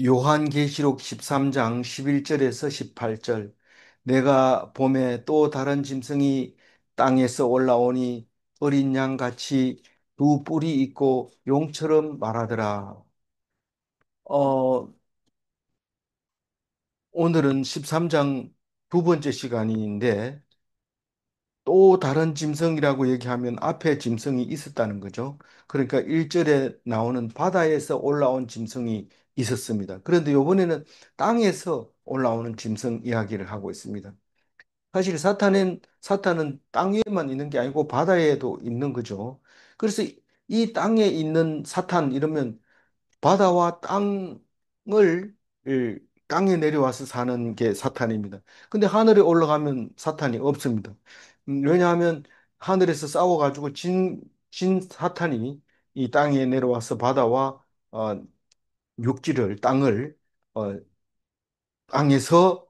요한계시록 13장 11절에서 18절. 내가 봄에 또 다른 짐승이 땅에서 올라오니 어린 양같이 두 뿔이 있고 용처럼 말하더라. 어, 오늘은 13장 두 번째 시간인데 또 다른 짐승이라고 얘기하면 앞에 짐승이 있었다는 거죠. 그러니까 1절에 나오는 바다에서 올라온 짐승이 있었습니다. 그런데 이번에는 땅에서 올라오는 짐승 이야기를 하고 있습니다. 사실 사탄은 땅 위에만 있는 게 아니고 바다에도 있는 거죠. 그래서 이 땅에 있는 사탄 이러면 바다와 땅을 땅에 내려와서 사는 게 사탄입니다. 근데 하늘에 올라가면 사탄이 없습니다. 왜냐하면 하늘에서 싸워가지고 진 사탄이 이 땅에 내려와서 바다와 어, 육지를 땅을 어, 땅에서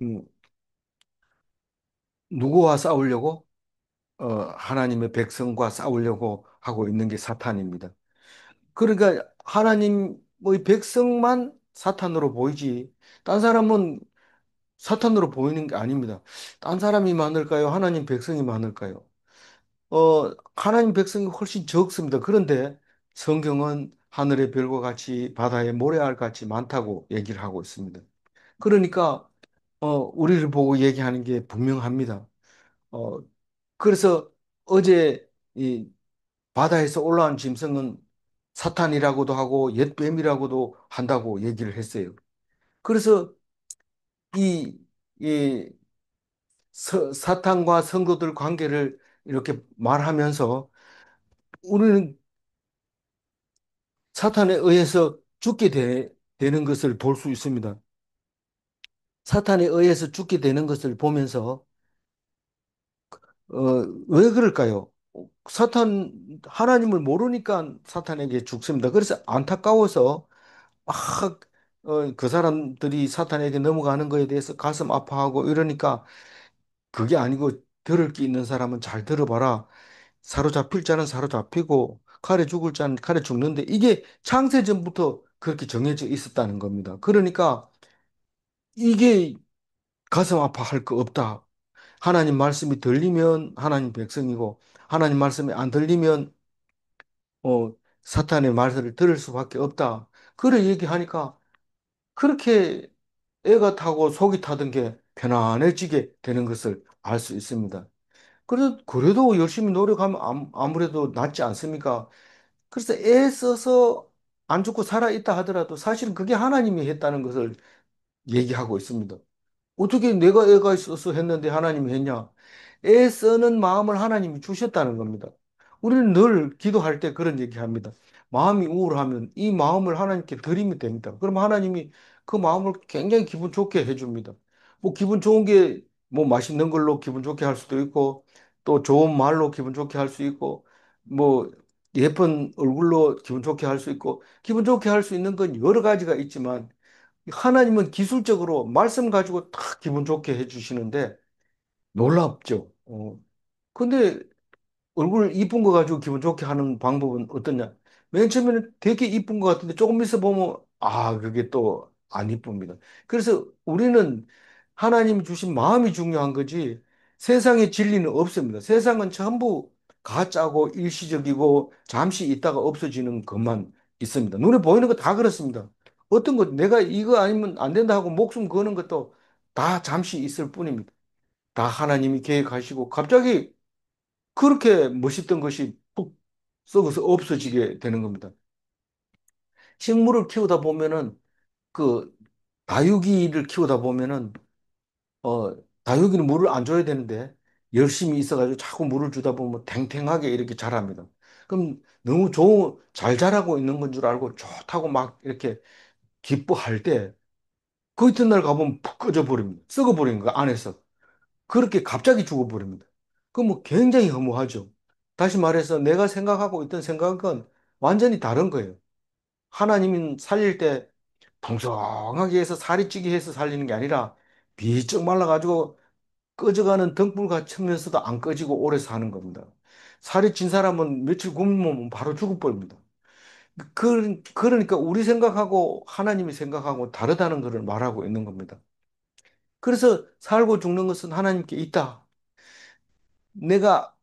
음, 누구와 싸우려고 하나님의 백성과 싸우려고 하고 있는 게 사탄입니다. 그러니까 하나님의 백성만 사탄으로 보이지 딴 사람은 사탄으로 보이는 게 아닙니다. 딴 사람이 많을까요? 하나님 백성이 많을까요? 하나님 백성이 훨씬 적습니다. 그런데 성경은 하늘의 별과 같이 바다의 모래알 같이 많다고 얘기를 하고 있습니다. 그러니까 우리를 보고 얘기하는 게 분명합니다. 어, 그래서 어제 이 바다에서 올라온 짐승은 사탄이라고도 하고 옛뱀이라고도 한다고 얘기를 했어요. 그래서 이, 이 사탄과 성도들 관계를 이렇게 말하면서 우리는 사탄에 의해서 되는 것을 볼 수 있습니다. 사탄에 의해서 죽게 되는 것을 보면서 왜 그럴까요? 하나님을 모르니까 사탄에게 죽습니다. 그래서 안타까워서 막, 그 사람들이 사탄에게 넘어가는 거에 대해서 가슴 아파하고 이러니까 그게 아니고 들을 게 있는 사람은 잘 들어봐라. 사로잡힐 자는 사로잡히고 칼에 죽을 자는 칼에 죽는데 이게 창세전부터 그렇게 정해져 있었다는 겁니다. 그러니까 이게 가슴 아파할 거 없다. 하나님 말씀이 들리면 하나님 백성이고 하나님 말씀이 안 들리면 어, 사탄의 말을 들을 수밖에 없다. 그래 얘기하니까 그렇게 애가 타고 속이 타던 게 편안해지게 되는 것을 알 수 있습니다. 그래도 열심히 노력하면 아무래도 낫지 않습니까? 그래서 애 써서 안 죽고 살아있다 하더라도 사실은 그게 하나님이 했다는 것을 얘기하고 있습니다. 어떻게 내가 애가 있어서 했는데 하나님이 했냐? 애 쓰는 마음을 하나님이 주셨다는 겁니다. 우리는 늘 기도할 때 그런 얘기 합니다. 마음이 우울하면 이 마음을 하나님께 드리면 됩니다. 그럼 하나님이 그 마음을 굉장히 기분 좋게 해줍니다. 뭐 기분 좋은 게 뭐 맛있는 걸로 기분 좋게 할 수도 있고 또 좋은 말로 기분 좋게 할 수 있고 뭐 예쁜 얼굴로 기분 좋게 할 수 있고 기분 좋게 할 수 있는 건 여러 가지가 있지만 하나님은 기술적으로 말씀 가지고 딱 기분 좋게 해주시는데 놀랍죠. 근데 얼굴 이쁜 거 가지고 기분 좋게 하는 방법은 어떠냐? 맨 처음에는 되게 이쁜 것 같은데 조금 있어 보면 그게 또 안 이쁩니다. 그래서 우리는 하나님이 주신 마음이 중요한 거지 세상의 진리는 없습니다. 세상은 전부 가짜고 일시적이고 잠시 있다가 없어지는 것만 있습니다. 눈에 보이는 거 다 그렇습니다. 어떤 것 내가 이거 아니면 안 된다 하고 목숨 거는 것도 다 잠시 있을 뿐입니다. 다 하나님이 계획하시고 갑자기 그렇게 멋있던 것이 푹 썩어서 없어지게 되는 겁니다. 식물을 키우다 보면은 그 다육이를 키우다 보면은 다육이는 물을 안 줘야 되는데 열심히 있어가지고 자꾸 물을 주다 보면 탱탱하게 이렇게 자랍니다. 그럼 너무 잘 자라고 있는 건 줄 알고 좋다고 막 이렇게 기뻐할 때 그 이튿날 가보면 푹 꺼져 버립니다. 썩어 버리는 거 안에서. 그렇게 갑자기 죽어버립니다. 그럼 뭐 굉장히 허무하죠. 다시 말해서 내가 생각하고 있던 생각은 완전히 다른 거예요. 하나님은 살릴 때 풍성하게 해서 살이 찌게 해서 살리는 게 아니라 비쩍 말라가지고 꺼져가는 등불 같으면서도 안 꺼지고 오래 사는 겁니다. 살이 찐 사람은 며칠 굶으면 바로 죽어버립니다. 그러니까 우리 생각하고 하나님이 생각하고 다르다는 것을 말하고 있는 겁니다. 그래서 살고 죽는 것은 하나님께 있다. 내가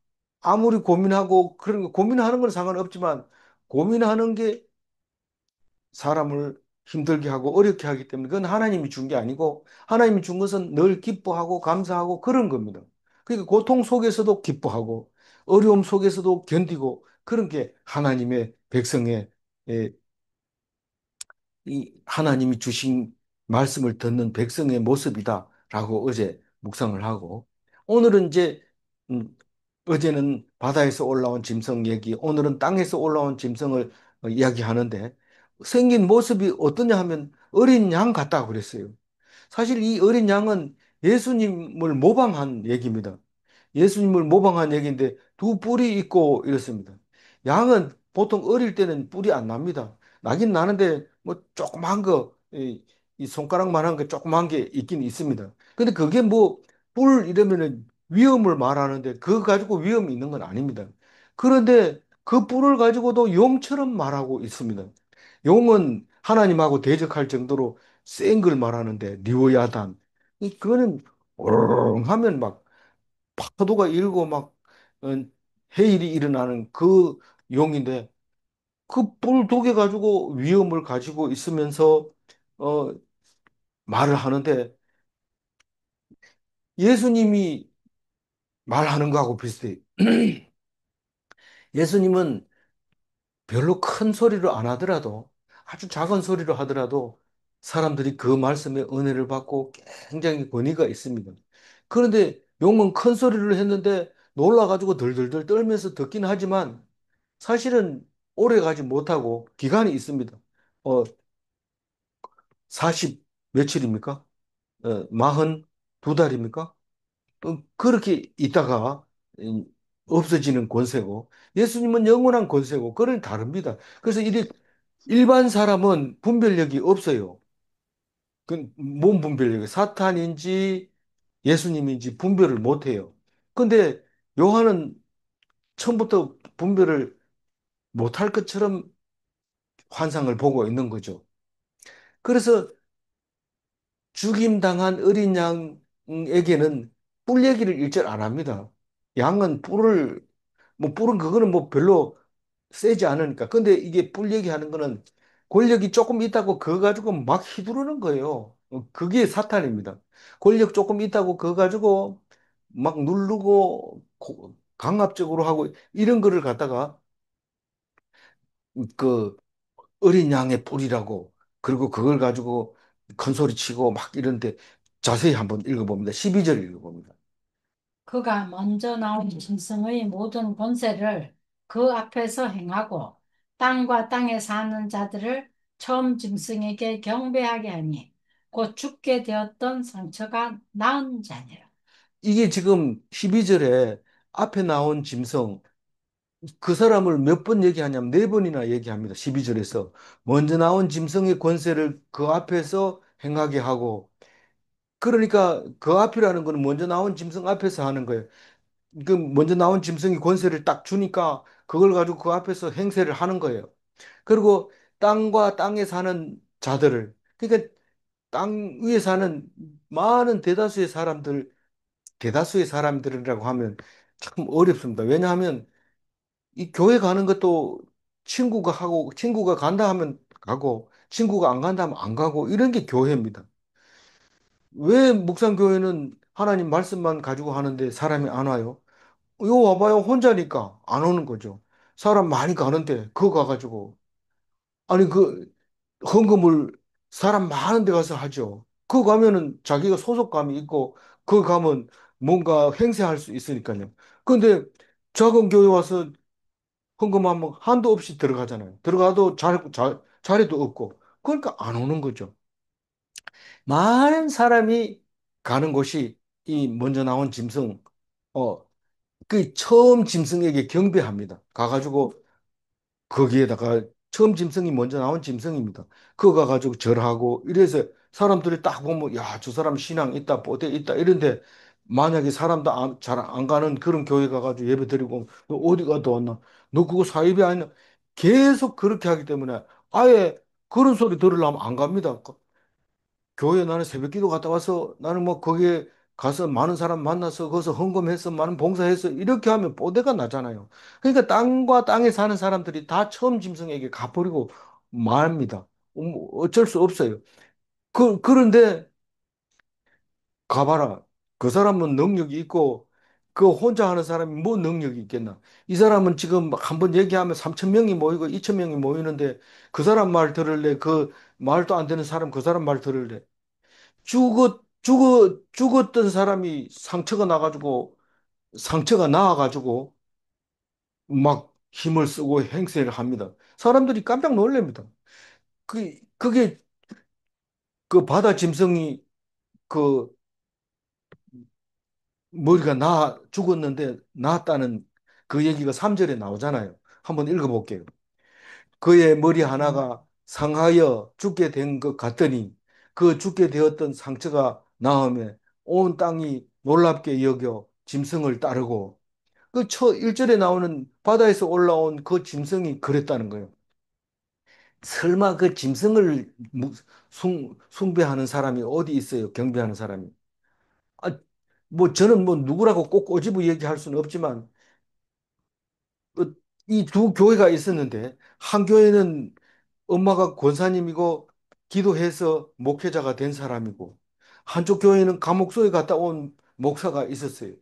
아무리 고민하고 그런 거 고민하는 건 상관없지만 고민하는 게 사람을 힘들게 하고 어렵게 하기 때문에 그건 하나님이 준 게 아니고 하나님이 준 것은 늘 기뻐하고 감사하고 그런 겁니다. 그러니까 고통 속에서도 기뻐하고 어려움 속에서도 견디고 그런 게 하나님의 백성의 예, 이 하나님이 주신 말씀을 듣는 백성의 모습이다라고 어제 묵상을 하고 오늘은 이제 음, 어제는 바다에서 올라온 짐승 얘기, 오늘은 땅에서 올라온 짐승을 이야기하는데 생긴 모습이 어떠냐 하면 어린 양 같다고 그랬어요. 사실 이 어린 양은 예수님을 모방한 얘기입니다. 예수님을 모방한 얘기인데 두 뿔이 있고 이렇습니다. 양은 보통 어릴 때는 뿔이 안 납니다. 나긴 나는데 뭐 조그만 거, 이 손가락만한 거 조그만 게 있긴 있습니다. 근데 그게 뭐 뿔 이러면은 위험을 말하는데 그거 가지고 위험이 있는 건 아닙니다. 그런데 그 뿔을 가지고도 용처럼 말하고 있습니다. 용은 하나님하고 대적할 정도로 센 걸 말하는데 리오야단 그거는 오르릉 하면 막 파도가 일고 막 어, 해일이 일어나는 그 용인데 그 뿔 두 개 가지고 위험을 가지고 있으면서 어 말을 하는데 예수님이 말하는 거하고 비슷해요. 예수님은 별로 큰 소리로 안 하더라도 아주 작은 소리로 하더라도 사람들이 그 말씀에 은혜를 받고 굉장히 권위가 있습니다. 그런데 용은 큰 소리를 했는데 놀라가지고 덜덜덜 떨면서 듣긴 하지만 사실은 오래 가지 못하고 기간이 있습니다. 어, 40 며칠입니까? 42달입니까? 그렇게 있다가 음, 없어지는 권세고 예수님은 영원한 권세고 그런 다릅니다. 그래서 이게 일반 사람은 분별력이 없어요. 그 몸 분별력이 사탄인지 예수님인지 분별을 못 해요. 근데 요한은 처음부터 분별을 못할 것처럼 환상을 보고 있는 거죠. 그래서 죽임당한 어린 양에게는 뿔 얘기를 일절 안 합니다. 양은 뿔은 그거는 뭐 별로 세지 않으니까. 근데 이게 뿔 얘기하는 거는 권력이 조금 있다고 그거 가지고 막 휘두르는 거예요. 그게 사탄입니다. 권력 조금 있다고 그거 가지고 막 누르고 강압적으로 하고 이런 거를 갖다가 그 어린 양의 뿔이라고 그리고 그걸 가지고 큰 소리 치고 막 이런데 자세히 한번 읽어봅니다. 12절 읽어봅니다. 그가 먼저 나온 짐승의 모든 권세를 그 앞에서 행하고 땅과 땅에 사는 자들을 처음 짐승에게 경배하게 하니 곧 죽게 되었던 상처가 나은 자니라. 이게 지금 12절에 앞에 나온 짐승 그 사람을 몇 번 얘기하냐면 네 번이나 얘기합니다. 12절에서 먼저 나온 짐승의 권세를 그 앞에서 행하게 하고 그러니까 그 앞이라는 거는 먼저 나온 짐승 앞에서 하는 거예요. 그 먼저 나온 짐승이 권세를 딱 주니까 그걸 가지고 그 앞에서 행세를 하는 거예요. 그리고 땅과 땅에 사는 자들을 그러니까 땅 위에 사는 많은 대다수의 사람들이라고 하면 참 어렵습니다. 왜냐하면 이 교회 가는 것도 친구가 간다 하면 가고 친구가 안 간다 하면 안 가고 이런 게 교회입니다. 왜 묵상교회는 하나님 말씀만 가지고 하는데 사람이 안 와요? 요 와봐요 혼자니까 안 오는 거죠. 사람 많이 가는데 그거 가가지고 아니 그 헌금을 사람 많은 데 가서 하죠. 그거 가면은 자기가 소속감이 있고 그거 가면 뭔가 행세할 수 있으니까요. 근데 작은 교회 와서 헌금하면 한도 없이 들어가잖아요. 들어가도 자리도 없고 그러니까 안 오는 거죠. 많은 사람이 가는 곳이 이 먼저 나온 짐승 어 그 처음 짐승에게 경배합니다. 가가지고 거기에다가 처음 짐승이 먼저 나온 짐승입니다. 그거 가가지고 절하고 이래서 사람들이 딱 보면 야, 저 사람 신앙 있다, 뽀대 있다 이런데 만약에 사람도 잘 안 가는 그런 교회 가가지고 예배 드리고 너 어디 갔다 왔나? 너 그거 사입이 아니야? 계속 그렇게 하기 때문에 아예 그런 소리 들으려면 안 갑니다. 교회 나는 새벽 기도 갔다 와서 나는 뭐 거기에 가서 많은 사람 만나서 거기서 헌금해서 많은 봉사해서 이렇게 하면 뽀대가 나잖아요. 그러니까 땅과 땅에 사는 사람들이 다 처음 짐승에게 가버리고 말합니다. 뭐 어쩔 수 없어요. 그런데 가봐라. 그 사람은 능력이 있고 그 혼자 하는 사람이 뭐 능력이 있겠나. 이 사람은 지금 한번 얘기하면 3천 명이 모이고 2천 명이 모이는데 그 사람 말 들을래? 그 말도 안 되는 사람 그 사람 말 들을래? 죽었던 사람이 상처가 나가지고 막 힘을 쓰고 행세를 합니다. 사람들이 깜짝 놀랍니다. 그게 그 바다 짐승이 그 머리가 죽었는데 나았다는 그 얘기가 3절에 나오잖아요. 한번 읽어볼게요. 그의 머리 하나가 상하여 죽게 된 것 같더니 그 죽게 되었던 상처가 나음에 온 땅이 놀랍게 여겨 짐승을 따르고 그 1절에 나오는 바다에서 올라온 그 짐승이 그랬다는 거예요. 설마 그 짐승을 숭배하는 사람이 어디 있어요? 경배하는 사람이. 아, 뭐 저는 뭐 누구라고 꼭 꼬집어 얘기할 수는 없지만 이 두 교회가 있었는데 한 교회는 엄마가 권사님이고 기도해서 목회자가 된 사람이고 한쪽 교회는 감옥소에 갔다 온 목사가 있었어요.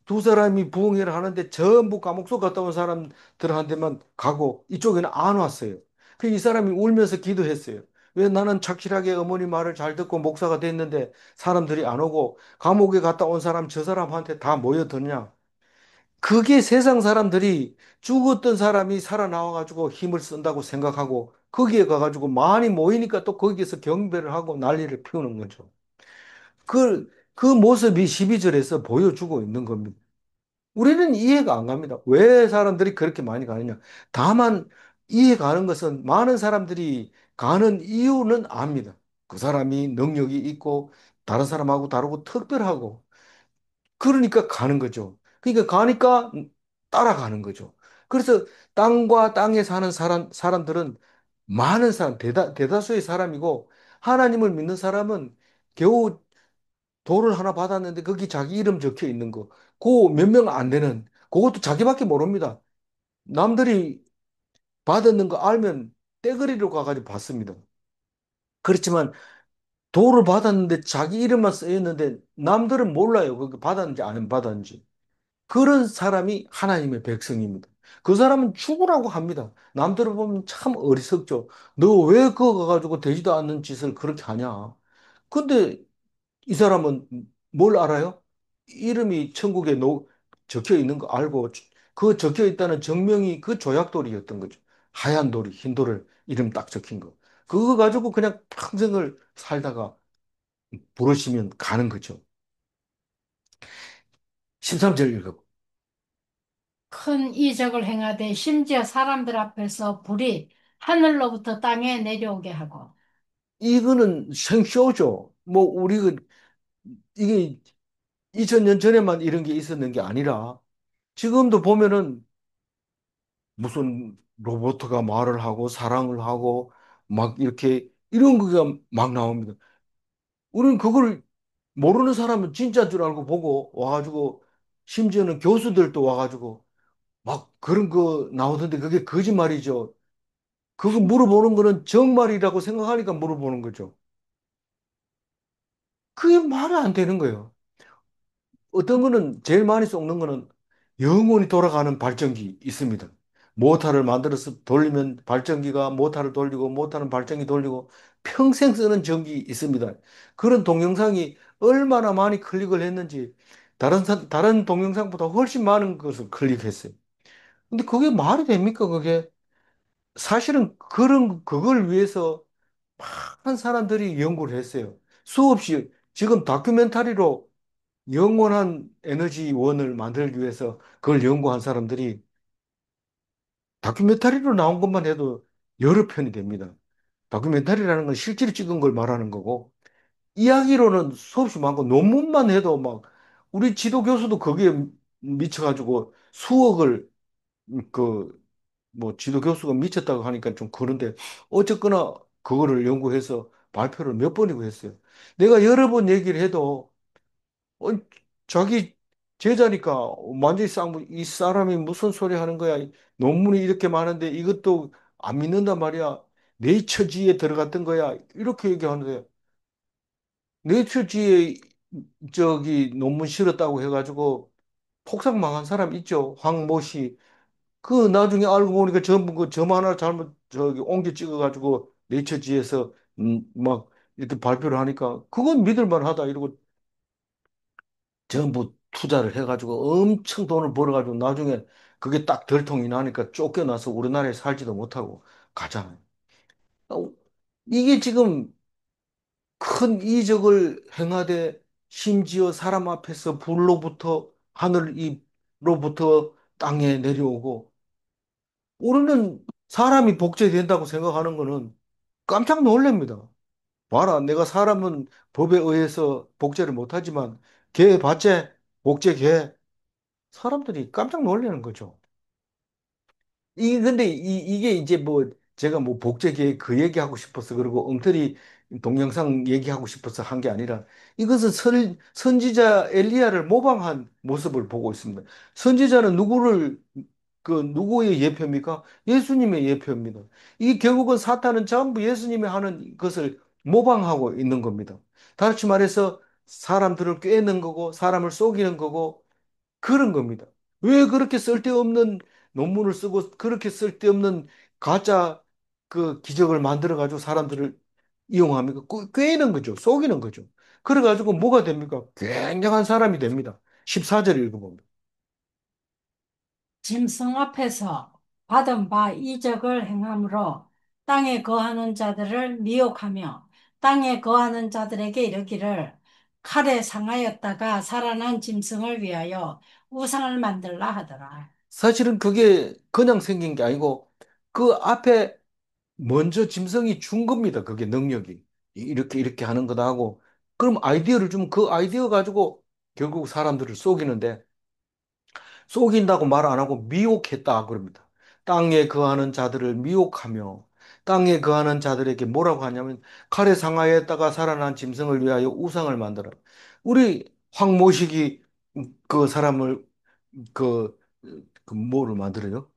두 사람이 부흥회를 하는데 전부 감옥소 갔다 온 사람들한테만 가고 이쪽에는 안 왔어요. 그 이 사람이 울면서 기도했어요. 왜 나는 착실하게 어머니 말을 잘 듣고 목사가 됐는데 사람들이 안 오고 감옥에 갔다 온 사람 저 사람한테 다 모여드냐? 그게 세상 사람들이 죽었던 사람이 살아나와가지고 힘을 쓴다고 생각하고 거기에 가가지고 많이 모이니까 또 거기에서 경배를 하고 난리를 피우는 거죠. 그 모습이 12절에서 보여주고 있는 겁니다. 우리는 이해가 안 갑니다. 왜 사람들이 그렇게 많이 가느냐. 다만 이해 가는 것은 많은 사람들이 가는 이유는 압니다. 그 사람이 능력이 있고 다른 사람하고 다르고 특별하고 그러니까 가는 거죠. 그러니까 가니까 따라가는 거죠. 그래서 땅과 땅에 사는 사람들은 많은 사람, 대다수의 사람이고 하나님을 믿는 사람은 겨우 돌을 하나 받았는데 거기 자기 이름 적혀 있는 거. 그 몇 명 안 되는 그것도 자기밖에 모릅니다. 남들이 받았는 거 알면 떼거리로 가가지고 받습니다. 그렇지만 돌을 받았는데 자기 이름만 쓰여 있는데 남들은 몰라요. 그게 받았는지 안 받았는지. 그런 사람이 하나님의 백성입니다. 그 사람은 죽으라고 합니다. 남들을 보면 참 어리석죠. 너 왜 그거 가가지고 되지도 않는 짓을 그렇게 하냐? 근데 이 사람은 뭘 알아요? 이름이 천국에 적혀 있는 거 알고 그 적혀 있다는 증명이 그 조약돌이었던 거죠. 하얀 돌이, 흰 돌을 이름 딱 적힌 거. 그거 가지고 그냥 평생을 살다가 부르시면 가는 거죠. 13절 읽어. 큰 이적을 행하되 심지어 사람들 앞에서 불이 하늘로부터 땅에 내려오게 하고 이거는 생쇼죠. 뭐 우리 이게 2000년 전에만 이런 게 있었는 게 아니라 지금도 보면은 무슨 로봇가 말을 하고 사랑을 하고 막 이렇게 이런 거가 막 나옵니다. 우리는 그걸 모르는 사람은 진짜인 줄 알고 보고 와가지고 심지어는 교수들도 와가지고 막 그런 거 나오던데 그게 거짓말이죠. 그거 물어보는 거는 정말이라고 생각하니까 물어보는 거죠. 그게 말이 안 되는 거예요. 어떤 거는 제일 많이 썩는 거는 영원히 돌아가는 발전기 있습니다. 모터를 만들어서 돌리면 발전기가 모터를 돌리고 모터는 발전기 돌리고 평생 쓰는 전기 있습니다. 그런 동영상이 얼마나 많이 클릭을 했는지 다른 동영상보다 훨씬 많은 것을 클릭했어요. 근데 그게 말이 됩니까? 그게 사실은 그걸 위해서 많은 사람들이 연구를 했어요. 수없이 지금 다큐멘터리로 영원한 에너지원을 만들기 위해서 그걸 연구한 사람들이 다큐멘터리로 나온 것만 해도 여러 편이 됩니다. 다큐멘터리라는 건 실제로 찍은 걸 말하는 거고, 이야기로는 수없이 많고, 논문만 해도 막, 우리 지도 교수도 거기에 미쳐가지고 수억을 그 뭐 지도 교수가 미쳤다고 하니까 좀 그런데 어쨌거나 그거를 연구해서 발표를 몇 번이고 했어요. 내가 여러 번 얘기를 해도 어, 자기 제자니까 완전히 이 사람이 무슨 소리 하는 거야. 논문이 이렇게 많은데 이것도 안 믿는단 말이야. 네이처지에 들어갔던 거야. 이렇게 얘기하는데 네이처지에 저기 논문 실었다고 해가지고 폭삭 망한 사람 있죠. 황모 씨. 그 나중에 알고 보니까 전부 그 점 하나 잘못 저기 옮겨 찍어가지고 네이처지에서 막 이렇게 발표를 하니까 그건 믿을 만하다 이러고 전부 투자를 해가지고 엄청 돈을 벌어가지고 나중에 그게 딱 들통이 나니까 쫓겨나서 우리나라에 살지도 못하고 가잖아요. 어, 이게 지금 큰 이적을 행하되 심지어 사람 앞에서 불로부터 하늘로부터 땅에 내려오고 우리는 사람이 복제된다고 생각하는 거는 깜짝 놀랍니다. 봐라, 내가 사람은 법에 의해서 복제를 못하지만 걔 봤지? 복제 걔. 사람들이 깜짝 놀라는 거죠. 근데 이게 이제 뭐 제가 뭐 복제기에 그 얘기하고 싶어서 그러고 엉터리 동영상 얘기하고 싶어서 한 게 아니라 이것은 선지자 엘리야를 모방한 모습을 보고 있습니다. 선지자는 누구의 예표입니까? 예수님의 예표입니다. 이 결국은 사탄은 전부 예수님이 하는 것을 모방하고 있는 겁니다. 다시 말해서 사람들을 꿰는 거고 사람을 속이는 거고 그런 겁니다. 왜 그렇게 쓸데없는 논문을 쓰고 그렇게 쓸데없는 가짜 그 기적을 만들어 가지고 사람들을 이용합니까? 꿰는 거죠. 속이는 거죠. 그래 가지고 뭐가 됩니까? 굉장한 사람이 됩니다. 14절 읽어봅니다. 짐승 앞에서 받은 바 이적을 행함으로 땅에 거하는 자들을 미혹하며 땅에 거하는 자들에게 이르기를 칼에 상하였다가 살아난 짐승을 위하여 우상을 만들라 하더라. 사실은 그게 그냥 생긴 게 아니고 그 앞에 먼저 짐승이 준 겁니다. 그게 능력이. 이렇게 하는 거다 하고 그럼 아이디어를 주면 그 아이디어 가지고 결국 사람들을 속이는데 속인다고 말 안 하고 미혹했다 그럽니다. 땅에 거하는 자들을 미혹하며 땅에 거하는 자들에게 뭐라고 하냐면 칼에 상하였다가 살아난 짐승을 위하여 우상을 만들어. 우리 황모식이 그 사람을 그, 그 뭐를 만들어요?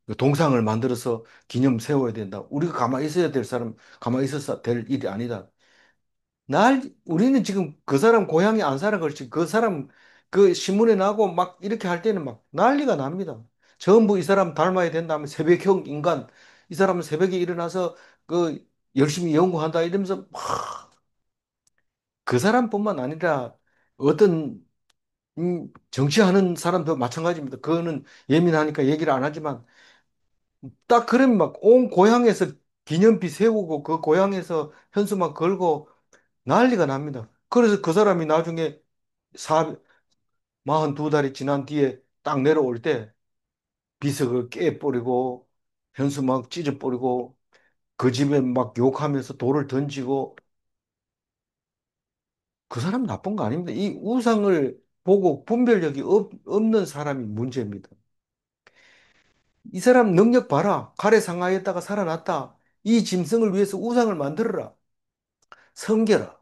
그 동상을 만들어서 기념 세워야 된다. 우리가 가만히 있어야 될 사람, 가만히 있어야 될 일이 아니다. 우리는 지금 그 사람 고향이 안 살아 그렇지. 그 사람 그 신문에 나고 막 이렇게 할 때는 막 난리가 납니다. 전부 이 사람 닮아야 된다면 새벽형 인간, 이 사람은 새벽에 일어나서 그 열심히 연구한다 이러면서 막 그 사람뿐만 아니라 어떤 정치하는 사람도 마찬가지입니다. 그거는 예민하니까 얘기를 안 하지만 딱 그러면 막 온 고향에서 기념비 세우고 그 고향에서 현수막 걸고 난리가 납니다. 그래서 그 사람이 나중에 42달이 지난 뒤에 딱 내려올 때 비석을 깨버리고 현수막 찢어버리고 그 집에 막 욕하면서 돌을 던지고 그 사람 나쁜 거 아닙니다. 이 우상을 보고 분별력이 없는 사람이 문제입니다. 이 사람 능력 봐라. 칼에 상하였다가 살아났다. 이 짐승을 위해서 우상을 만들어라. 섬겨라.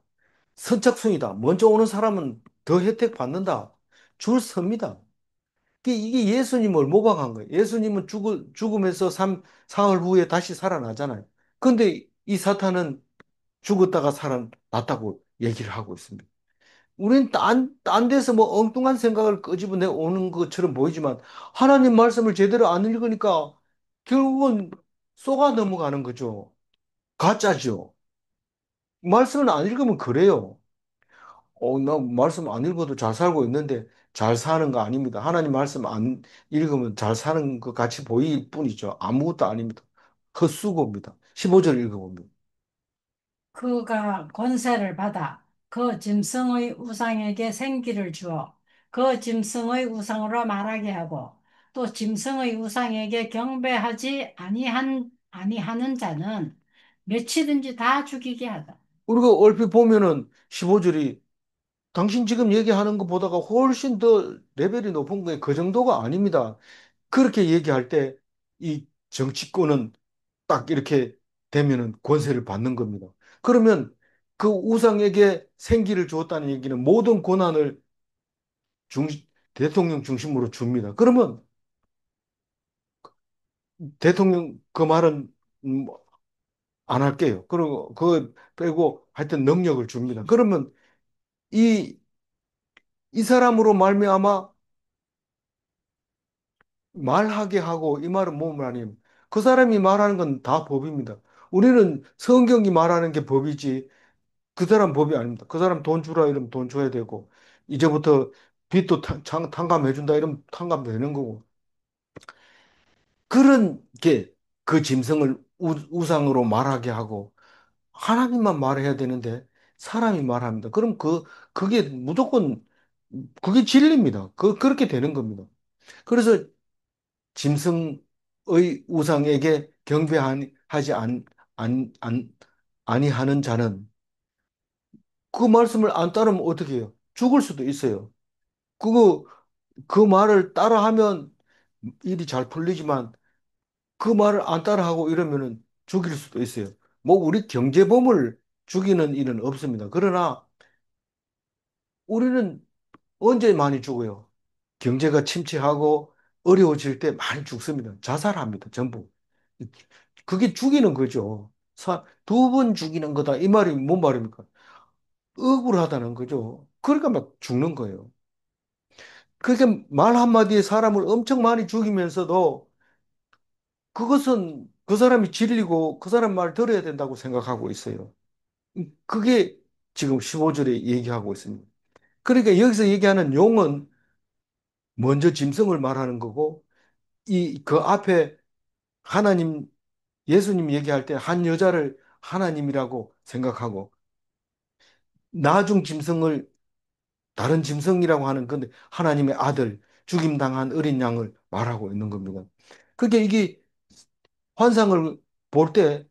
선착순이다. 먼저 오는 사람은 더 혜택 받는다. 줄 섭니다. 이게 예수님을 모방한 거예요. 예수님은 죽음에서 사흘 후에 다시 살아나잖아요. 근데 이 사탄은 죽었다가 살아났다고 얘기를 하고 있습니다. 우리는 딴 데서 뭐 엉뚱한 생각을 끄집어내 오는 것처럼 보이지만 하나님 말씀을 제대로 안 읽으니까 결국은 속아 넘어가는 거죠. 가짜죠. 말씀을 안 읽으면 그래요. 나 말씀 안 읽어도 잘 살고 있는데 잘 사는 거 아닙니다. 하나님 말씀 안 읽으면 잘 사는 것 같이 보일 뿐이죠. 아무것도 아닙니다. 헛수고입니다. 15절 읽어봅니다. 그가 권세를 받아 그 짐승의 우상에게 생기를 주어 그 짐승의 우상으로 말하게 하고 또 짐승의 우상에게 경배하지 아니하는 자는 몇이든지 다 죽이게 하다. 우리가 얼핏 보면은 15절이 당신 지금 얘기하는 것보다가 훨씬 더 레벨이 높은 게 그 정도가 아닙니다. 그렇게 얘기할 때 이 정치권은 딱 이렇게 되면은 권세를 받는 겁니다. 그러면 그 우상에게 생기를 주었다는 얘기는 모든 권한을 중, 대통령 중심으로 줍니다. 그러면 대통령 그 말은 음, 안 할게요. 그리고 그거 빼고 하여튼 능력을 줍니다. 그러면 이, 이 사람으로 말미암아 말하게 하고 이 말은 뭔 말이에요? 그 사람이 말하는 건 다 법입니다. 우리는 성경이 말하는 게 법이지 그 사람 법이 아닙니다. 그 사람 돈 주라 이러면 돈 줘야 되고 이제부터 빚도 탕감해준다 이러면 탕감되는 거고 그런 게 그 짐승을 우상으로 말하게 하고 하나님만 말해야 되는데 사람이 말합니다. 그럼 그게 무조건 그게 진리입니다. 그렇게 되는 겁니다. 그래서 짐승의 우상에게 경배하지 안, 안, 아니하는 자는 그 말씀을 안 따르면 어떻게 해요? 죽을 수도 있어요. 그거, 그 말을 따라하면 일이 잘 풀리지만 그 말을 안 따라하고 이러면은 죽일 수도 있어요. 뭐 우리 경제범을 죽이는 일은 없습니다. 그러나 우리는 언제 많이 죽어요? 경제가 침체하고 어려워질 때 많이 죽습니다. 자살합니다. 전부. 그게 죽이는 거죠. 두 번 죽이는 거다. 이 말이 뭔 말입니까? 억울하다는 거죠. 그러니까 막 죽는 거예요. 그렇게 말 한마디에 사람을 엄청 많이 죽이면서도 그것은 그 사람이 진리고 그 사람 말 들어야 된다고 생각하고 있어요. 그게 지금 15절에 얘기하고 있습니다. 그러니까 여기서 얘기하는 용은 먼저 짐승을 말하는 거고 이 그 앞에 하나님 예수님 얘기할 때 한 여자를 하나님이라고 생각하고 나중 짐승을 다른 짐승이라고 하는 건데 하나님의 아들 죽임당한 어린 양을 말하고 있는 겁니다. 그게 이게 환상을 볼 때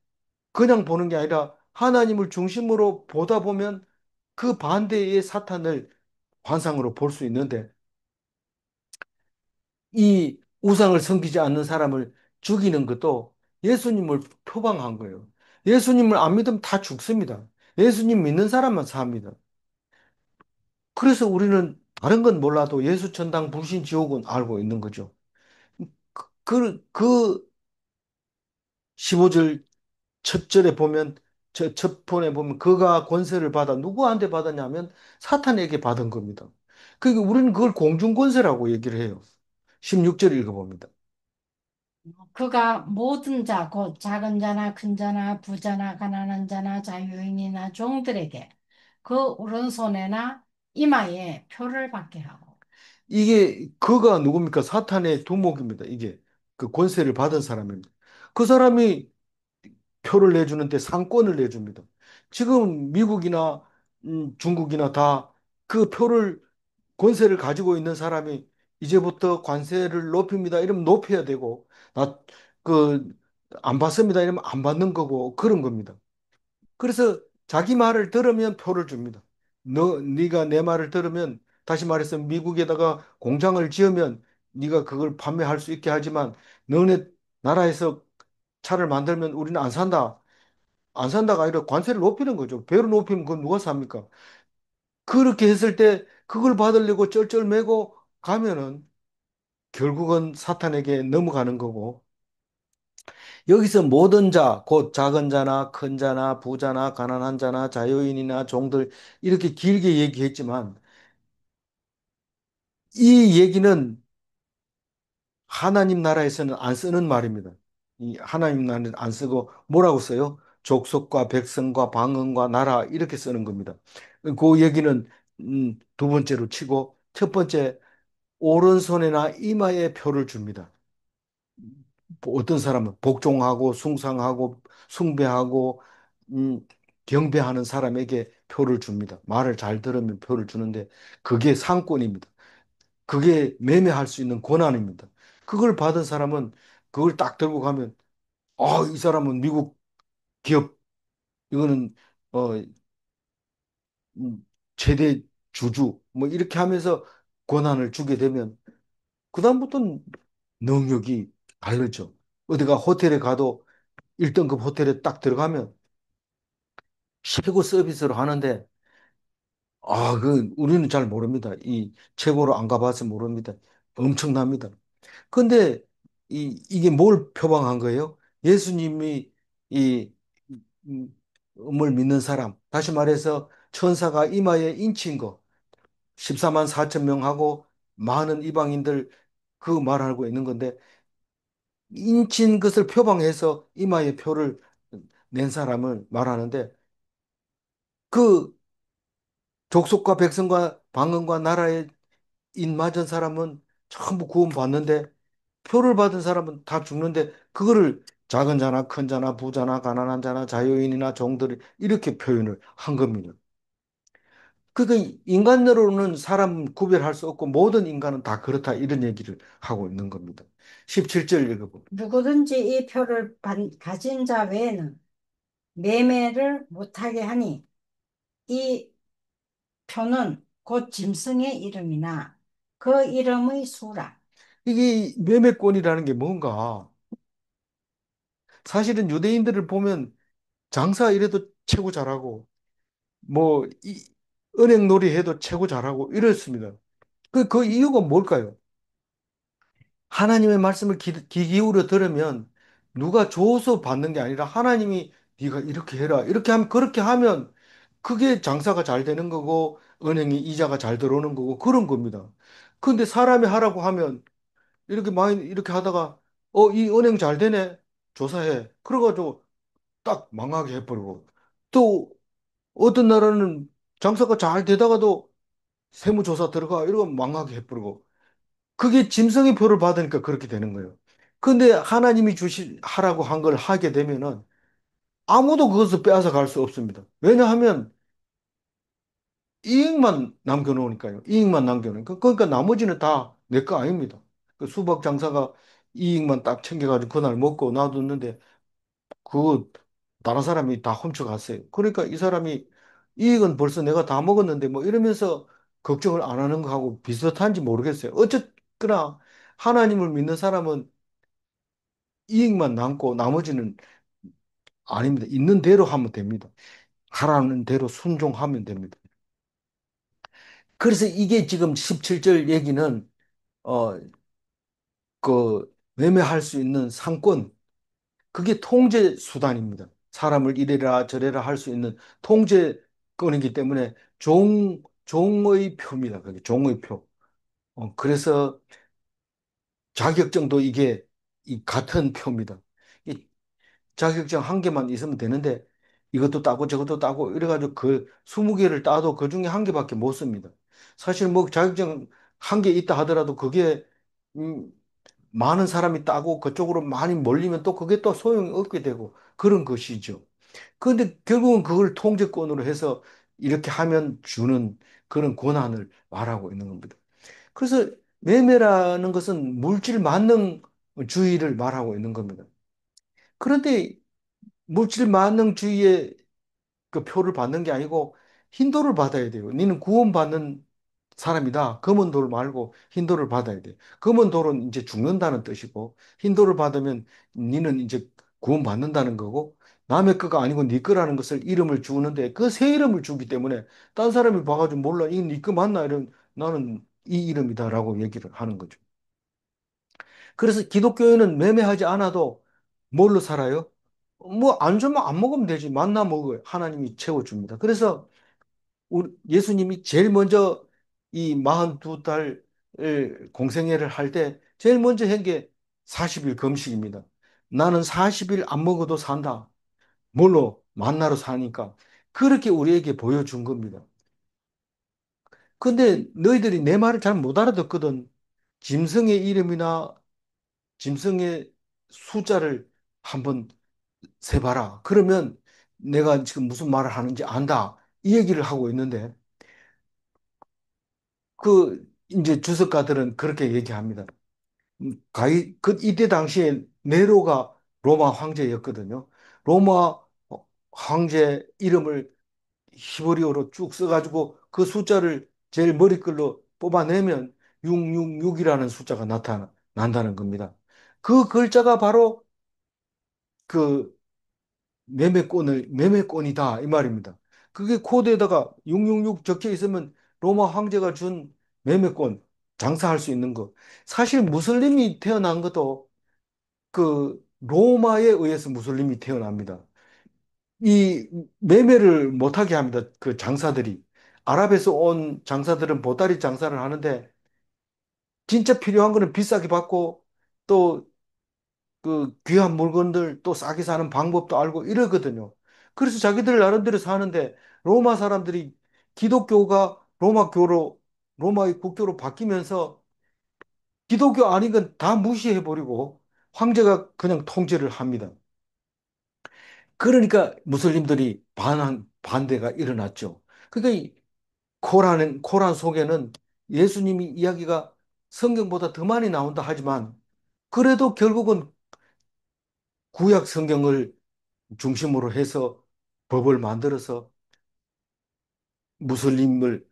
그냥 보는 게 아니라 하나님을 중심으로 보다 보면 그 반대의 사탄을 환상으로 볼 수 있는데 이 우상을 섬기지 않는 사람을 죽이는 것도 예수님을 표방한 거예요. 예수님을 안 믿으면 다 죽습니다. 예수님 믿는 사람만 삽니다. 그래서 우리는 다른 건 몰라도 예수 천당 불신 지옥은 알고 있는 거죠. 그 15절 첫 절에 보면 첫 번에 보면 그가 권세를 받아 누구한테 받았냐면 사탄에게 받은 겁니다. 그러니까 우리는 그걸 공중 권세라고 얘기를 해요. 16절 읽어봅니다. 그가 모든 자, 곧 작은 자나 큰 자나 부자나 가난한 자나 자유인이나 종들에게 그 오른손에나 이마에 표를 받게 하고. 이게 그가 누굽니까? 사탄의 두목입니다. 이게 그 권세를 받은 사람입니다. 그 사람이 표를 내주는데 상권을 내줍니다. 지금 미국이나 중국이나 다 그 표를 권세를 가지고 있는 사람이 이제부터 관세를 높입니다. 이러면 높여야 되고 나 그 안 받습니다. 이러면 안 받는 거고 그런 겁니다. 그래서 자기 말을 들으면 표를 줍니다. 네가 내 말을 들으면 다시 말해서 미국에다가 공장을 지으면 네가 그걸 판매할 수 있게 하지만 너네 나라에서 차를 만들면 우리는 안 산다. 안 산다가 아니라 관세를 높이는 거죠. 배로 높이면 그건 누가 삽니까? 그렇게 했을 때 그걸 받으려고 쩔쩔매고 가면은 결국은 사탄에게 넘어가는 거고 여기서 모든 자, 곧 작은 자나 큰 자나 부자나 가난한 자나 자유인이나 종들 이렇게 길게 얘기했지만 이 얘기는 하나님 나라에서는 안 쓰는 말입니다. 이 하나님 나라는 안 쓰고 뭐라고 써요? 족속과 백성과 방언과 나라 이렇게 쓰는 겁니다. 그 얘기는 두 번째로 치고 첫 번째 오른손에나 이마에 표를 줍니다. 어떤 사람은 복종하고 숭상하고 숭배하고 음, 경배하는 사람에게 표를 줍니다. 말을 잘 들으면 표를 주는데 그게 상권입니다. 그게 매매할 수 있는 권한입니다. 그걸 받은 사람은 그걸 딱 들고 가면 이 사람은 미국 기업 이거는 어, 최대 주주 뭐 이렇게 하면서 권한을 주게 되면 그다음부터는 능력이 다르죠. 어디가 호텔에 가도 1등급 호텔에 딱 들어가면 최고 서비스로 하는데, 우리는 잘 모릅니다. 이 최고로 안 가봐서 모릅니다. 엄청납니다. 근데 이게 뭘 표방한 거예요? 예수님이 이 을 믿는 사람, 다시 말해서 천사가 이마에 인친 거, 14만 4천 명하고 많은 이방인들 그 말하고 있는 건데, 인친 것을 표방해서 이마에 표를 낸 사람을 말하는데, 그 족속과 백성과 방언과 나라의 인 맞은 사람은 전부 구원받는데, 표를 받은 사람은 다 죽는데, 그거를 작은 자나 큰 자나 부자나 가난한 자나 자유인이나 종들이 이렇게 표현을 한 겁니다. 그러니까 인간으로는 사람 구별할 수 없고 모든 인간은 다 그렇다, 이런 얘기를 하고 있는 겁니다. 17절 읽어보면. 누구든지 이 표를 가진 자 외에는 매매를 못하게 하니 이 표는 곧 짐승의 이름이나 그 이름의 수라. 이게 매매권이라는 게 뭔가, 사실은 유대인들을 보면 장사 이래도 최고 잘하고, 은행 놀이 해도 최고 잘하고 이렇습니다. 그 이유가 뭘까요? 하나님의 말씀을 귀 기울여 들으면 누가 줘서 받는 게 아니라 하나님이 네가 이렇게 해라, 이렇게 하면, 그렇게 하면 그게 장사가 잘 되는 거고 은행에 이자가 잘 들어오는 거고 그런 겁니다. 근데 사람이 하라고 하면 이렇게 많이 이렇게 하다가 이 은행 잘 되네, 조사해, 그래가지고 딱 망하게 해버리고, 또 어떤 나라는 장사가 잘 되다가도 세무조사 들어가 이러고 망하게 해버리고, 그게 짐승의 표를 받으니까 그렇게 되는 거예요. 근데 하나님이 하라고 한 걸 하게 되면은 아무도 그것을 빼앗아 갈 수 없습니다. 왜냐하면 이익만 남겨놓으니까요. 이익만 남겨놓으니까. 그러니까 나머지는 다 내 거 아닙니다. 그 수박 장사가 이익만 딱 챙겨가지고 그날 먹고 놔뒀는데, 그 다른 사람이 다 훔쳐갔어요. 그러니까 이 사람이 이익은 벌써 내가 다 먹었는데 뭐 이러면서 걱정을 안 하는 거하고 비슷한지 모르겠어요. 어쨌거나 하나님을 믿는 사람은 이익만 남고 나머지는 아닙니다. 있는 대로 하면 됩니다. 하라는 대로 순종하면 됩니다. 그래서 이게 지금 17절 얘기는 어, 매매할 수 있는 상권, 그게 통제 수단입니다. 사람을 이래라 저래라 할 수 있는 통제권이기 때문에 종의 표입니다. 그게 종의 표. 그래서 자격증도 이게 같은 표입니다. 이 자격증 한 개만 있으면 되는데 이것도 따고 저것도 따고 이래가지고 그 20개를 따도 그 중에 한 개밖에 못 씁니다. 사실 뭐 자격증 한 개 있다 하더라도 그게 음, 많은 사람이 따고 그쪽으로 많이 몰리면 또 그게 또 소용이 없게 되고 그런 것이죠. 그런데 결국은 그걸 통제권으로 해서 이렇게 하면 주는 그런 권한을 말하고 있는 겁니다. 그래서 매매라는 것은 물질 만능주의를 말하고 있는 겁니다. 그런데 물질 만능주의의 그 표를 받는 게 아니고 흰도를 받아야 돼요. 너는 구원받는 사람이다. 검은 돌 말고 흰돌을 받아야 돼. 검은 돌은 이제 죽는다는 뜻이고, 흰돌을 받으면 니는 이제 구원받는다는 거고, 남의 거가 아니고 네 거라는 것을 이름을 주는데, 그 새 이름을 주기 때문에 딴 사람이 봐가지고 몰라, 이거 네거 맞나, 이런, 나는 이 이름이다라고 얘기를 하는 거죠. 그래서 기독교인은 매매하지 않아도 뭘로 살아요? 뭐 안 주면 안 먹으면 되지. 만나 먹어요. 하나님이 채워줍니다. 그래서 예수님이 제일 먼저 이 42달 공생애를 할 때 제일 먼저 한 게 40일 금식입니다. 나는 40일 안 먹어도 산다. 뭘로? 만나로 사니까. 그렇게 우리에게 보여준 겁니다. 근데 너희들이 내 말을 잘 못 알아듣거든. 짐승의 이름이나 짐승의 숫자를 한번 세봐라. 그러면 내가 지금 무슨 말을 하는지 안다. 이 얘기를 하고 있는데, 이제 주석가들은 그렇게 얘기합니다. 이때 당시에 네로가 로마 황제였거든요. 로마 황제 이름을 히브리어로 쭉 써가지고 그 숫자를 제일 머리글로 뽑아내면 666이라는 숫자가 난다는 겁니다. 그 글자가 바로 그 매매권이다 이 말입니다. 그게 코드에다가 666 적혀 있으면 로마 황제가 준 매매권 장사할 수 있는 거. 사실 무슬림이 태어난 것도 그 로마에 의해서 무슬림이 태어납니다. 이 매매를 못하게 합니다. 그 장사들이. 아랍에서 온 장사들은 보따리 장사를 하는데 진짜 필요한 거는 비싸게 받고 또 그 귀한 물건들 또 싸게 사는 방법도 알고 이러거든요. 그래서 자기들 나름대로 사는데 로마 사람들이 기독교가 로마의 국교로 바뀌면서 기독교 아닌 건 다 무시해버리고 황제가 그냥 통제를 합니다. 그러니까 무슬림들이 반대가 일어났죠. 그러니까 이 코란 속에는 예수님이 이야기가 성경보다 더 많이 나온다 하지만 그래도 결국은 구약 성경을 중심으로 해서 법을 만들어서 무슬림을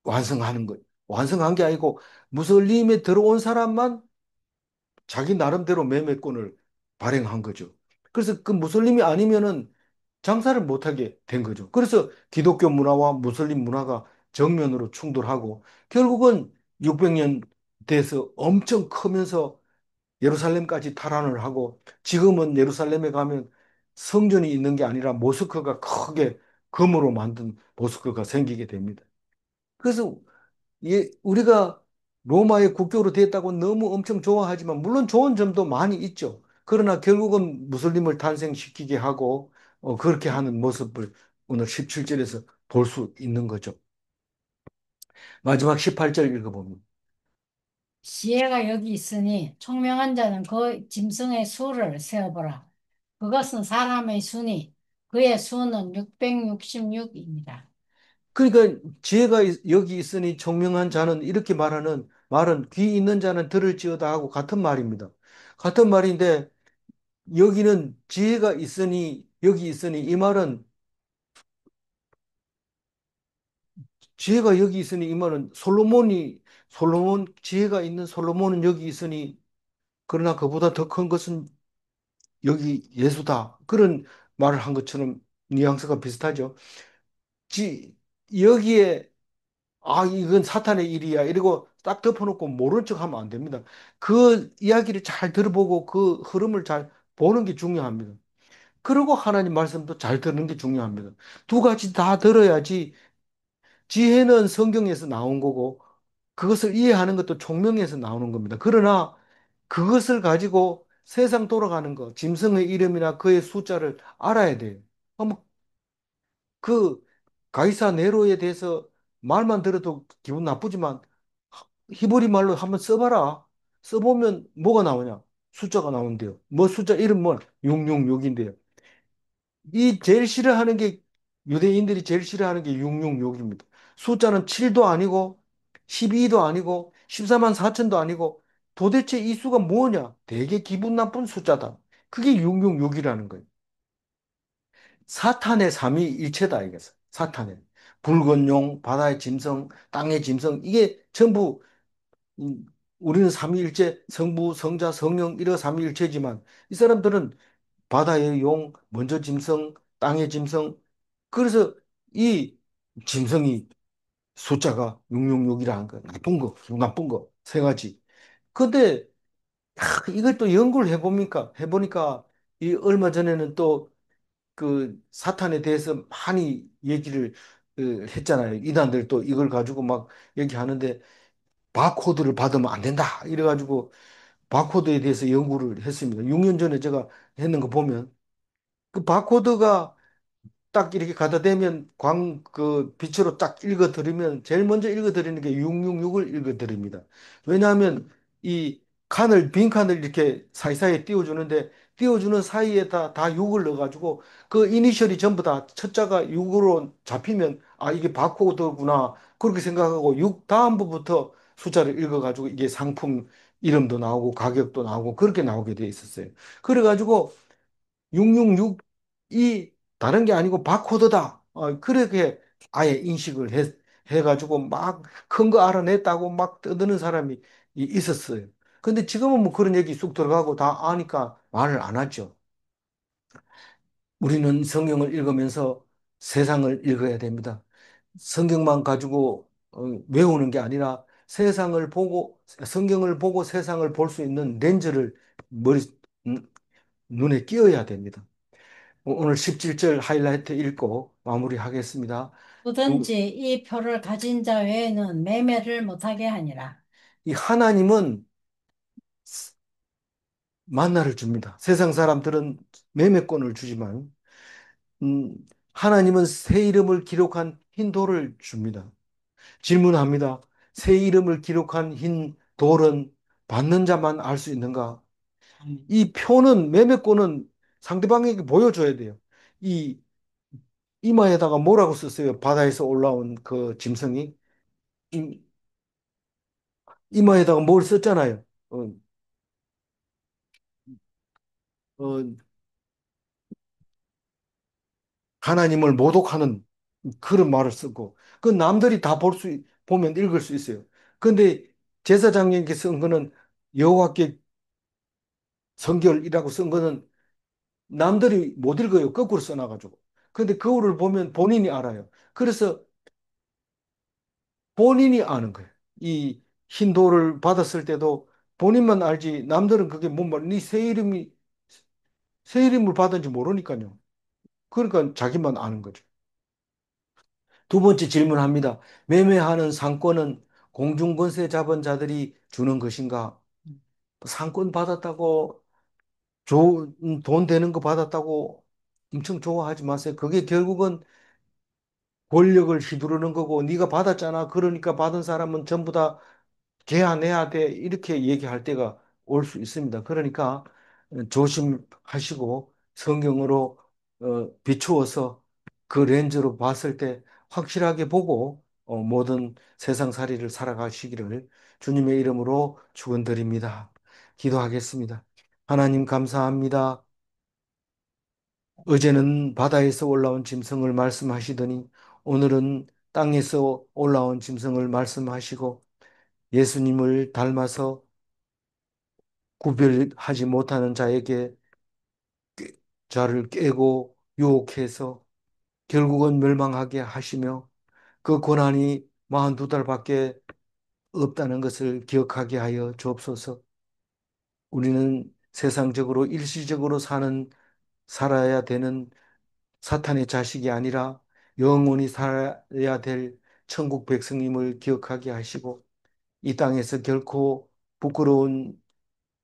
완성하는 거예요. 완성한 게 아니고 무슬림에 들어온 사람만 자기 나름대로 매매권을 발행한 거죠. 그래서 그 무슬림이 아니면은 장사를 못하게 된 거죠. 그래서 기독교 문화와 무슬림 문화가 정면으로 충돌하고 결국은 600년 돼서 엄청 크면서 예루살렘까지 탈환을 하고 지금은 예루살렘에 가면 성전이 있는 게 아니라 모스크가 크게 금으로 만든 모스크가 생기게 됩니다. 그래서 우리가 로마의 국교로 됐다고 너무 엄청 좋아하지만 물론 좋은 점도 많이 있죠. 그러나 결국은 무슬림을 탄생시키게 하고 그렇게 하는 모습을 오늘 17절에서 볼 수 있는 거죠. 마지막 18절 읽어봅니다. 지혜가 여기 있으니 총명한 자는 그 짐승의 수를 세어보라. 그것은 사람의 수니 그의 수는 666입니다. 그러니까 지혜가 여기 있으니 총명한 자는 이렇게 말하는 말은 귀 있는 자는 들을지어다 하고 같은 말입니다. 같은 말인데 여기는 지혜가 있으니 여기 있으니 이 말은 지혜가 여기 있으니 이 말은 솔로몬 지혜가 있는 솔로몬은 여기 있으니 그러나 그보다 더 큰 것은 여기 예수다. 그런 말을 한 것처럼 뉘앙스가 비슷하죠. 지 여기에 이건 사탄의 일이야. 이러고 딱 덮어놓고 모른 척 하면 안 됩니다. 그 이야기를 잘 들어보고 그 흐름을 잘 보는 게 중요합니다. 그리고 하나님 말씀도 잘 듣는 게 중요합니다. 두 가지 다 들어야지 지혜는 성경에서 나온 거고 그것을 이해하는 것도 총명에서 나오는 겁니다. 그러나 그것을 가지고 세상 돌아가는 거, 짐승의 이름이나 그의 숫자를 알아야 돼요. 뭐 그 가이사 네로에 대해서 말만 들어도 기분 나쁘지만 히브리 말로 한번 써봐라. 써보면 뭐가 나오냐? 숫자가 나온대요. 뭐 숫자 이름 뭐 666인데요. 이 제일 싫어하는 게 유대인들이 제일 싫어하는 게 666입니다. 숫자는 7도 아니고 12도 아니고 14만 4천도 아니고 도대체 이 수가 뭐냐? 되게 기분 나쁜 숫자다. 그게 666이라는 거예요. 사탄의 삼위일체다 이거죠. 사탄의 붉은 용, 바다의 짐승, 땅의 짐승 이게 전부 음, 우리는 삼위일체 성부, 성자, 성령 이런 삼위일체지만 이 사람들은 바다의 용, 먼저 짐승, 땅의 짐승 그래서 이 짐승이 숫자가 666이라는 거 나쁜 거, 기분 나쁜 거 세 가지. 근데 이걸 또 연구를 해보니까 이 얼마 전에는 또 그 사탄에 대해서 많이 얘기를 했잖아요. 이단들 또 이걸 가지고 막 얘기하는데 바코드를 받으면 안 된다. 이래가지고 바코드에 대해서 연구를 했습니다. 6년 전에 제가 했는 거 보면 그 바코드가 딱 이렇게 갖다 대면 그 빛으로 딱 읽어드리면 제일 먼저 읽어드리는 게 666을 읽어드립니다. 왜냐하면 이 빈 칸을 이렇게 사이사이에 띄워주는데 띄워주는 사이에 다 6을 넣어가지고 그 이니셜이 전부 다 첫자가 6으로 잡히면 이게 바코드구나 그렇게 생각하고 6 다음부부터 숫자를 읽어가지고 이게 상품 이름도 나오고 가격도 나오고 그렇게 나오게 돼 있었어요. 그래가지고 666이 다른 게 아니고 바코드다. 그렇게 아예 인식을 해가지고 막 큰 거 알아냈다고 막 떠드는 사람이 있었어요. 근데 지금은 뭐 그런 얘기 쑥 들어가고 다 아니까 말을 안 하죠. 우리는 성경을 읽으면서 세상을 읽어야 됩니다. 성경만 가지고 외우는 게 아니라 세상을 보고 성경을 보고 세상을 볼 수 있는 렌즈를 머리 음, 눈에 끼워야 됩니다. 오늘 17절 하이라이트 읽고 마무리하겠습니다. 누구든지 이 표를 가진 자 외에는 매매를 못하게 하니라. 이 하나님은 만나를 줍니다. 세상 사람들은 매매권을 주지만 음, 하나님은 새 이름을 기록한 흰 돌을 줍니다. 질문합니다. 새 이름을 기록한 흰 돌은 받는 자만 알 수 있는가? 이 표는 매매권은 상대방에게 보여줘야 돼요. 이 이마에다가 뭐라고 썼어요? 바다에서 올라온 그 짐승이 이마에다가 뭘 썼잖아요. 어, 어, 하나님을 모독하는 그런 말을 쓰고 그 남들이 다 보면 읽을 수 있어요. 근데 제사장에게 쓴 거는 여호와께 성결이라고 쓴 거는 남들이 못 읽어요. 거꾸로 써놔가지고. 근데 그거를 보면 본인이 알아요. 그래서 본인이 아는 거예요. 이 흰도를 받았을 때도 본인만 알지 남들은 그게 뭔 말, 네새 이름이 새 이름을 받은지 모르니까요. 그러니까 자기만 아는 거죠. 두 번째 질문합니다. 매매하는 상권은 공중권세 잡은 자들이 주는 것인가? 상권 받았다고 돈 되는 거 받았다고 엄청 좋아하지 마세요. 그게 결국은 권력을 휘두르는 거고 네가 받았잖아. 그러니까 받은 사람은 전부 다 개야 내야 돼. 이렇게 얘기할 때가 올 수 있습니다. 그러니까 조심하시고 성경으로 비추어서 그 렌즈로 봤을 때 확실하게 보고 모든 세상살이를 살아가시기를 주님의 이름으로 축원드립니다. 기도하겠습니다. 하나님 감사합니다. 어제는 바다에서 올라온 짐승을 말씀하시더니 오늘은 땅에서 올라온 짐승을 말씀하시고 예수님을 닮아서 구별하지 못하는 자에게 자를 깨고 유혹해서 결국은 멸망하게 하시며 그 고난이 42달밖에 없다는 것을 기억하게 하여 주옵소서. 우리는 세상적으로 일시적으로 살아야 되는 사탄의 자식이 아니라 영원히 살아야 될 천국 백성임을 기억하게 하시고 이 땅에서 결코 부끄러운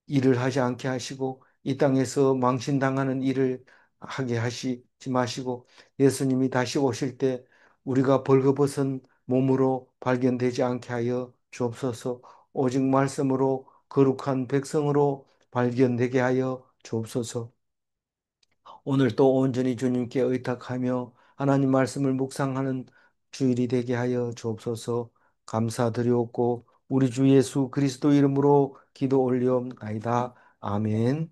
일을 하지 않게 하시고 이 땅에서 망신당하는 일을 하게 하시지 마시고 예수님이 다시 오실 때 우리가 벌거벗은 몸으로 발견되지 않게 하여 주옵소서. 오직 말씀으로 거룩한 백성으로 발견되게 하여 주옵소서. 오늘 또 온전히 주님께 의탁하며 하나님 말씀을 묵상하는 주일이 되게 하여 주옵소서. 감사드리옵고 우리 주 예수 그리스도 이름으로 기도 올리옵나이다. 아멘.